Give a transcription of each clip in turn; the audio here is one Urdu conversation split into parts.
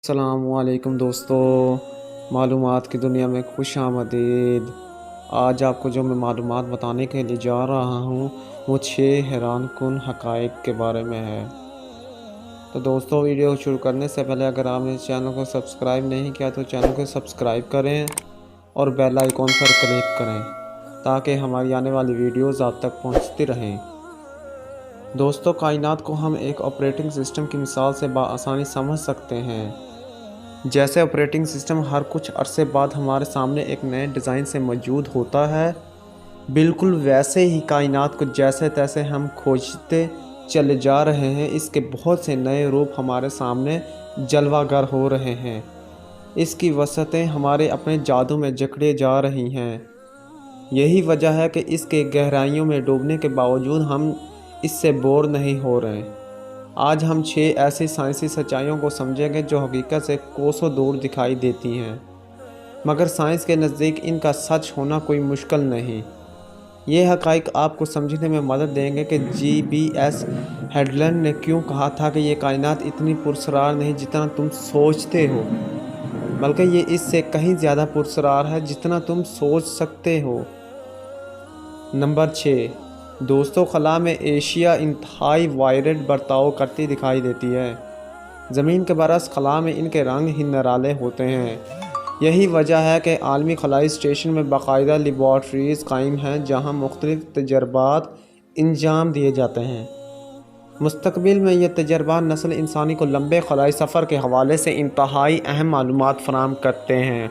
السلام علیکم دوستو، معلومات کی دنیا میں خوش آمدید۔ آج آپ کو جو میں معلومات بتانے کے لیے جا رہا ہوں وہ 6 حیران کن حقائق کے بارے میں ہے۔ تو دوستو، ویڈیو شروع کرنے سے پہلے اگر آپ نے اس چینل کو سبسکرائب نہیں کیا تو چینل کو سبسکرائب کریں اور بیل آئیکن پر کلک کریں تاکہ ہماری آنے والی ویڈیوز آپ تک پہنچتی رہیں۔ دوستو، کائنات کو ہم ایک آپریٹنگ سسٹم کی مثال سے بآسانی سمجھ سکتے ہیں۔ جیسے آپریٹنگ سسٹم ہر کچھ عرصے بعد ہمارے سامنے ایک نئے ڈیزائن سے موجود ہوتا ہے، بالکل ویسے ہی کائنات کو جیسے تیسے ہم کھوجتے چلے جا رہے ہیں، اس کے بہت سے نئے روپ ہمارے سامنے جلوہ گر ہو رہے ہیں۔ اس کی وسعتیں ہمارے اپنے جادو میں جکڑے جا رہی ہیں۔ یہی وجہ ہے کہ اس کے گہرائیوں میں ڈوبنے کے باوجود ہم اس سے بور نہیں ہو رہے۔ آج ہم 6 ایسی سائنسی سچائیوں کو سمجھیں گے جو حقیقت سے کوسوں دور دکھائی دیتی ہیں، مگر سائنس کے نزدیک ان کا سچ ہونا کوئی مشکل نہیں۔ یہ حقائق آپ کو سمجھنے میں مدد دیں گے کہ JBS ہیڈلر نے کیوں کہا تھا کہ یہ کائنات اتنی پراسرار نہیں جتنا تم سوچتے ہو، بلکہ یہ اس سے کہیں زیادہ پراسرار ہے جتنا تم سوچ سکتے ہو۔ نمبر 6، دوستو، خلا میں اشیاء انتہائی وائرڈ برتاؤ کرتی دکھائی دیتی ہے۔ زمین کے برعکس خلا میں ان کے رنگ ہی نرالے ہوتے ہیں۔ یہی وجہ ہے کہ عالمی خلائی اسٹیشن میں باقاعدہ لیبارٹریز قائم ہیں جہاں مختلف تجربات انجام دیے جاتے ہیں۔ مستقبل میں یہ تجربات نسل انسانی کو لمبے خلائی سفر کے حوالے سے انتہائی اہم معلومات فراہم کرتے ہیں۔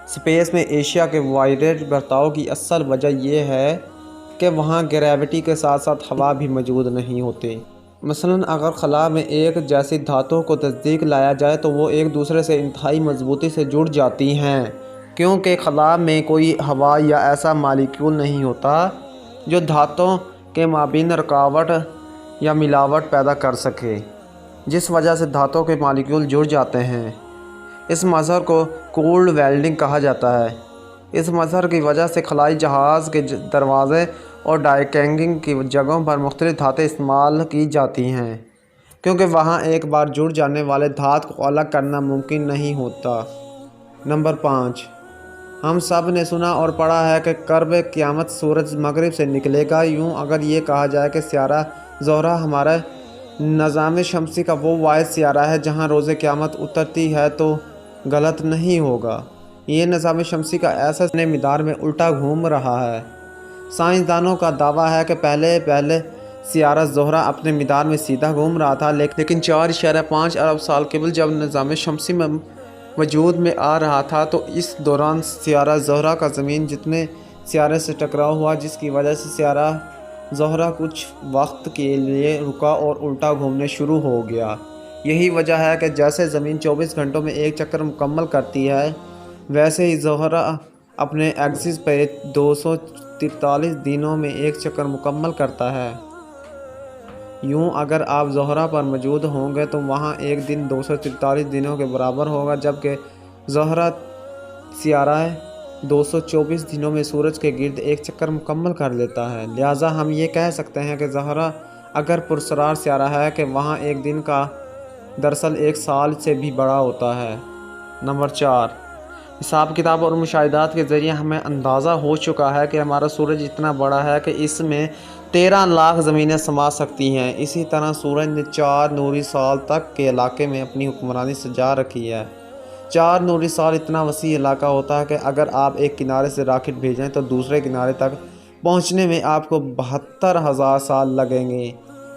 اسپیس میں اشیاء کے وائرڈ برتاؤ کی اصل وجہ یہ ہے کہ وہاں گریوٹی کے ساتھ ساتھ ہوا بھی موجود نہیں ہوتی۔ مثلاً اگر خلا میں ایک جیسی دھاتوں کو نزدیک لایا جائے تو وہ ایک دوسرے سے انتہائی مضبوطی سے جڑ جاتی ہیں، کیونکہ خلا میں کوئی ہوا یا ایسا مالیکیول نہیں ہوتا جو دھاتوں کے مابین رکاوٹ یا ملاوٹ پیدا کر سکے، جس وجہ سے دھاتوں کے مالیکیول جڑ جاتے ہیں۔ اس مظہر کو کولڈ ویلڈنگ کہا جاتا ہے۔ اس مظہر کی وجہ سے خلائی جہاز کے دروازے اور ڈائکنگ کی جگہوں پر مختلف دھاتیں استعمال کی جاتی ہیں، کیونکہ وہاں ایک بار جڑ جانے والے دھات کو الگ کرنا ممکن نہیں ہوتا۔ نمبر 5، ہم سب نے سنا اور پڑھا ہے کہ قرب قیامت سورج مغرب سے نکلے گا۔ یوں اگر یہ کہا جائے کہ سیارہ زہرہ ہمارے نظام شمسی کا وہ واحد سیارہ ہے جہاں روز قیامت اترتی ہے تو غلط نہیں ہوگا۔ یہ نظام شمسی کا ایسا مدار میں الٹا گھوم رہا ہے۔ سائنسدانوں کا دعویٰ ہے کہ پہلے سیارہ زہرہ اپنے مدار میں سیدھا گھوم رہا تھا، لیکن 4.5 ارب سال قبل جب نظام شمسی میں وجود میں آ رہا تھا تو اس دوران سیارہ زہرہ کا زمین جتنے سیارے سے ٹکراؤ ہوا، جس کی وجہ سے سیارہ زہرہ کچھ وقت کے لیے رکا اور الٹا گھومنے شروع ہو گیا۔ یہی وجہ ہے کہ جیسے زمین 24 گھنٹوں میں ایک چکر مکمل کرتی ہے، ویسے ہی زہرہ اپنے ایکسس پہ 243 دنوں میں ایک چکر مکمل کرتا ہے۔ یوں اگر آپ زہرہ پر موجود ہوں گے تو وہاں ایک دن 243 دنوں کے برابر ہوگا، جبکہ زہرہ سیارہ 224 دنوں میں سورج کے گرد ایک چکر مکمل کر لیتا ہے۔ لہٰذا ہم یہ کہہ سکتے ہیں کہ زہرہ اگر پراسرار سیارہ ہے کہ وہاں ایک دن کا دراصل ایک سال سے بھی بڑا ہوتا ہے۔ نمبر 4، حساب کتاب اور مشاہدات کے ذریعے ہمیں اندازہ ہو چکا ہے کہ ہمارا سورج اتنا بڑا ہے کہ اس میں 13 لاکھ زمینیں سما سکتی ہیں۔ اسی طرح سورج نے 4 نوری سال تک کے علاقے میں اپنی حکمرانی سجا رکھی ہے۔ 4 نوری سال اتنا وسیع علاقہ ہوتا ہے کہ اگر آپ ایک کنارے سے راکٹ بھیجیں تو دوسرے کنارے تک پہنچنے میں آپ کو 72,000 سال لگیں گے۔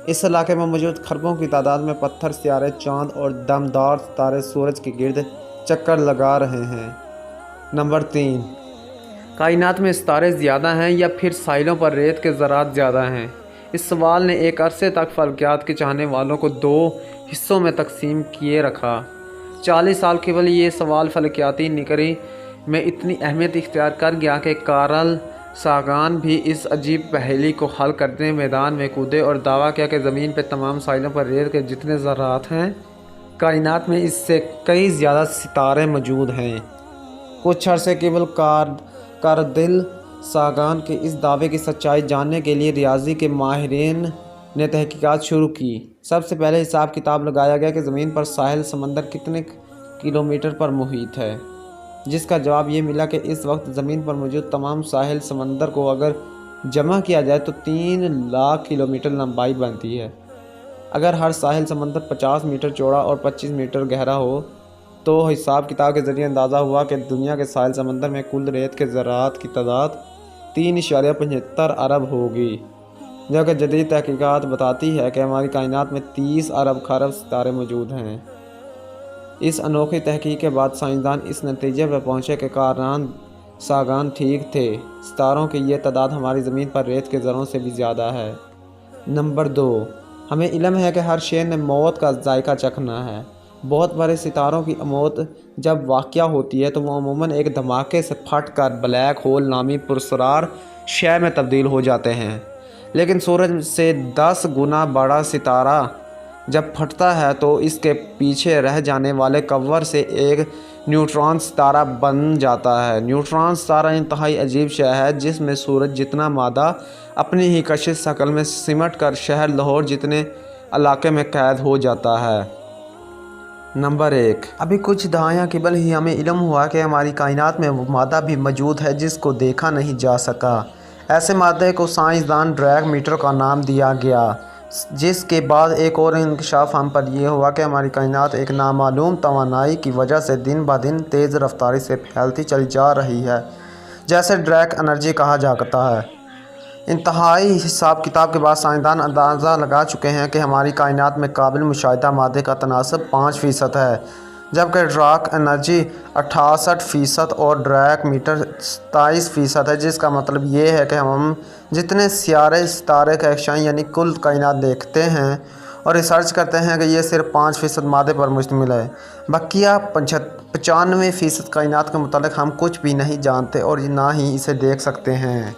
اس علاقے میں موجود کھربوں کی تعداد میں پتھر، سیارے، چاند اور دمدار ستارے سورج کے گرد چکر لگا رہے ہیں۔ نمبر 3، کائنات میں ستارے زیادہ ہیں یا پھر ساحلوں پر ریت کے ذرات زیادہ ہیں؟ اس سوال نے ایک عرصے تک فلکیات کے چاہنے والوں کو 2 حصوں میں تقسیم کیے رکھا۔ 40 سال قبل یہ سوال فلکیاتی نگری میں اتنی اہمیت اختیار کر گیا کہ کارل ساگان بھی اس عجیب پہیلی کو حل کرنے میدان میں کودے اور دعویٰ کیا کہ زمین پہ تمام ساحلوں پر ریت کے جتنے ذرات ہیں، کائنات میں اس سے کئی زیادہ ستارے موجود ہیں۔ کچھ عرصے قبل کارل ساگان کے اس دعوے کی سچائی جاننے کے لیے ریاضی کے ماہرین نے تحقیقات شروع کی۔ سب سے پہلے حساب کتاب لگایا گیا کہ زمین پر ساحل سمندر کتنے کلومیٹر پر محیط ہے، جس کا جواب یہ ملا کہ اس وقت زمین پر موجود تمام ساحل سمندر کو اگر جمع کیا جائے تو 3 لاکھ کلومیٹر لمبائی بنتی ہے۔ اگر ہر ساحل سمندر 50 میٹر چوڑا اور 25 میٹر گہرا ہو تو حساب کتاب کے ذریعے اندازہ ہوا کہ دنیا کے ساحل سمندر میں کل ریت کے ذرات کی تعداد 3.75 ارب ہوگی، جبکہ جدید تحقیقات بتاتی ہے کہ ہماری کائنات میں 30 ارب خرب ستارے موجود ہیں۔ اس انوکھی تحقیق کے بعد سائنسدان اس نتیجے پر پہنچے کہ کارنان ساگان ٹھیک تھے، ستاروں کی یہ تعداد ہماری زمین پر ریت کے ذروں سے بھی زیادہ ہے۔ نمبر 2، ہمیں علم ہے کہ ہر شے نے موت کا ذائقہ چکھنا ہے۔ بہت بڑے ستاروں کی موت جب واقع ہوتی ہے تو وہ عموماً ایک دھماکے سے پھٹ کر بلیک ہول نامی پراسرار شے میں تبدیل ہو جاتے ہیں، لیکن سورج سے 10 گنا بڑا ستارہ جب پھٹتا ہے تو اس کے پیچھے رہ جانے والے کور سے ایک نیوٹران ستارہ بن جاتا ہے۔ نیوٹران ستارہ انتہائی عجیب شے ہے جس میں سورج جتنا مادہ اپنی ہی کشش شکل میں سمٹ کر شہر لاہور جتنے علاقے میں قید ہو جاتا ہے۔ نمبر 1، ابھی کچھ دہائیاں قبل ہی ہمیں علم ہوا کہ ہماری کائنات میں وہ مادہ بھی موجود ہے جس کو دیکھا نہیں جا سکا۔ ایسے مادے کو سائنسدان ڈارک میٹر کا نام دیا گیا، جس کے بعد ایک اور انکشاف ہم پر یہ ہوا کہ ہماری کائنات ایک نامعلوم توانائی کی وجہ سے دن بدن تیز رفتاری سے پھیلتی چلی جا رہی ہے، جسے ڈارک انرجی کہا جاتا ہے۔ انتہائی حساب کتاب کے بعد سائنسدان اندازہ لگا چکے ہیں کہ ہماری کائنات میں قابل مشاہدہ مادے کا تناسب 5% ہے، جبکہ ڈارک انرجی 68% اور ڈارک میٹر 27% ہے، جس کا مطلب یہ ہے کہ ہم جتنے سیارے ستارے کہکشاں یعنی کل کائنات دیکھتے ہیں اور ریسرچ کرتے ہیں کہ یہ صرف 5% مادے پر مشتمل ہے۔ بقیہ 95% کائنات کے متعلق ہم کچھ بھی نہیں جانتے اور نہ ہی اسے دیکھ سکتے ہیں۔